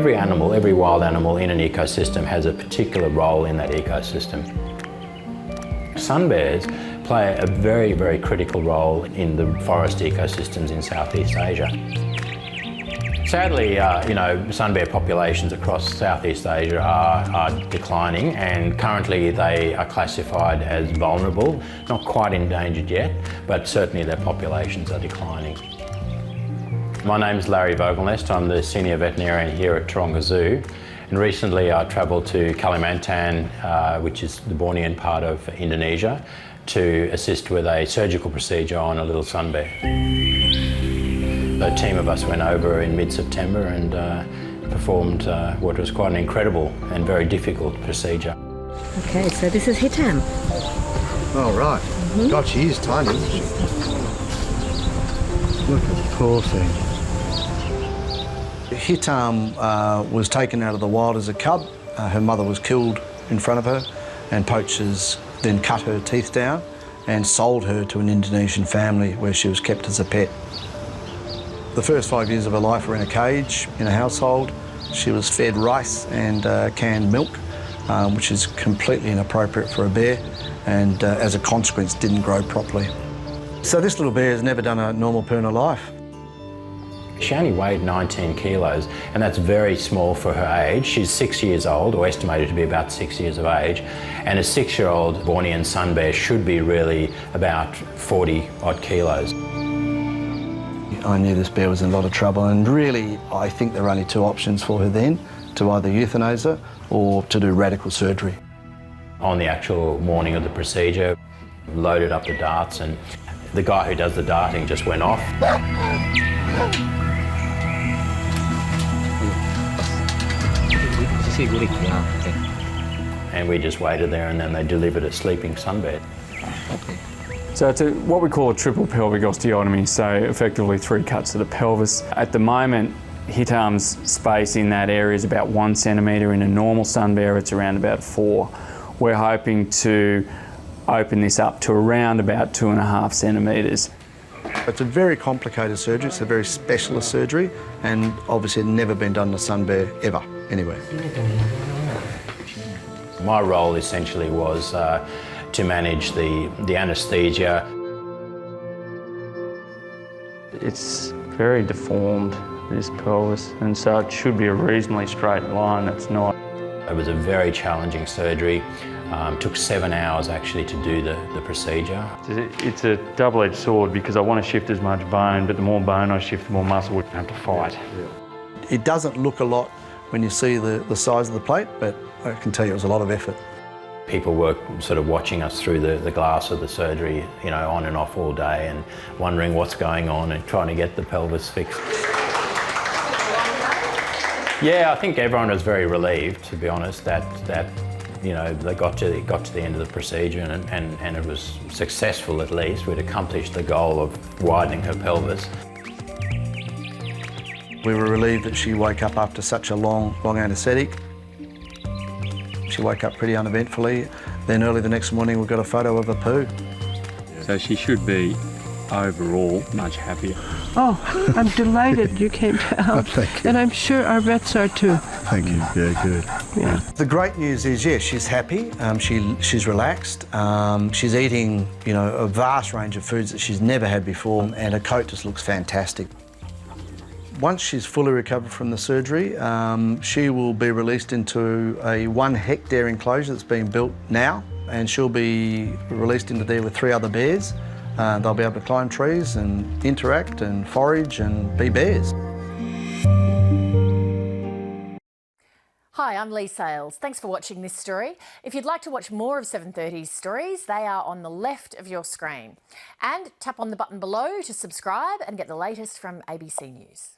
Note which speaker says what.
Speaker 1: Every animal, every wild animal in an ecosystem has a particular role in that ecosystem. Sun bears play a very, very critical role in the forest ecosystems in Southeast Asia. Sadly, sun bear populations across Southeast Asia are declining, and currently they are classified as vulnerable, not quite endangered yet, but certainly their populations are declining. My name is Larry Vogelnest. I'm the Senior Veterinarian here at Taronga Zoo, and recently I travelled to Kalimantan, which is the Bornean part of Indonesia, to assist with a surgical procedure on a little sun bear. A team of us went over in mid-September and performed what was quite an incredible and very difficult procedure.
Speaker 2: Okay, so this is Hitam.
Speaker 3: Oh, right. God, she is tiny, isn't she? Look at the poor thing. Hitam was taken out of the wild as a cub. Her mother was killed in front of her, and poachers then cut her teeth down and sold her to an Indonesian family where she was kept as a pet. The first 5 years of her life were in a cage, in a household. She was fed rice and canned milk, which is completely inappropriate for a bear, and as a consequence didn't grow properly. So this little bear has never done a normal poo in her life.
Speaker 1: She only weighed 19 kilos, and that's very small for her age. She's 6 years old, or estimated to be about 6 years of age, and a 6-year-old Bornean sun bear should be really about 40 odd kilos.
Speaker 3: I knew this bear was in a lot of trouble, and really I think there were only two options for her then, to either euthanize her or to do radical surgery.
Speaker 1: On the actual morning of the procedure, loaded up the darts, and the guy who does the darting just went off. And we just waited there, and then they delivered a sleeping sun bear.
Speaker 4: So it's what we call a triple pelvic osteotomy, so effectively 3 cuts to the pelvis. At the moment, Hitam's space in that area is about 1 centimetre. In a normal sun bear, it's around about 4. We're hoping to open this up to around about 2.5 centimetres.
Speaker 3: It's a very complicated surgery, it's a very specialist surgery, and obviously had never been done in a sun bear ever, anywhere.
Speaker 1: My role essentially was to manage the anaesthesia.
Speaker 4: It's very deformed, this pelvis, and so it should be a reasonably straight line. It's not.
Speaker 1: It was a very challenging surgery. Took 7 hours actually to do the procedure.
Speaker 4: It's a double-edged sword because I want to shift as much bone, but the more bone I shift, the more muscle we have to fight.
Speaker 3: It doesn't look a lot when you see the size of the plate, but I can tell you it was a lot of effort.
Speaker 1: People were sort of watching us through the glass of the surgery, on and off all day, and wondering what's going on and trying to get the pelvis fixed. Yeah, I think everyone was very relieved, to be honest, that they got to the end of the procedure, and it was successful at least. We'd accomplished the goal of widening her pelvis.
Speaker 3: We were relieved that she woke up after such a long anaesthetic. She woke up pretty uneventfully. Then early the next morning we got a photo of her poo.
Speaker 4: So she should be overall much happier.
Speaker 5: Oh, I'm delighted you came down.
Speaker 3: Oh, thank you.
Speaker 5: And I'm sure our vets are too.
Speaker 3: Thank you, yeah, good.
Speaker 5: Yeah.
Speaker 3: The great news is, yes, she's happy, she's relaxed, she's eating, a vast range of foods that she's never had before, and her coat just looks fantastic. Once she's fully recovered from the surgery, she will be released into a 1-hectare enclosure that's being built now, and she'll be released into there with 3 other bears. They'll be able to climb trees and interact and forage and be bears.
Speaker 6: Hi, I'm Lee Sales. Thanks for watching this story. If you'd like to watch more of 730's stories, they are on the left of your screen. And tap on the button below to subscribe and get the latest from ABC News.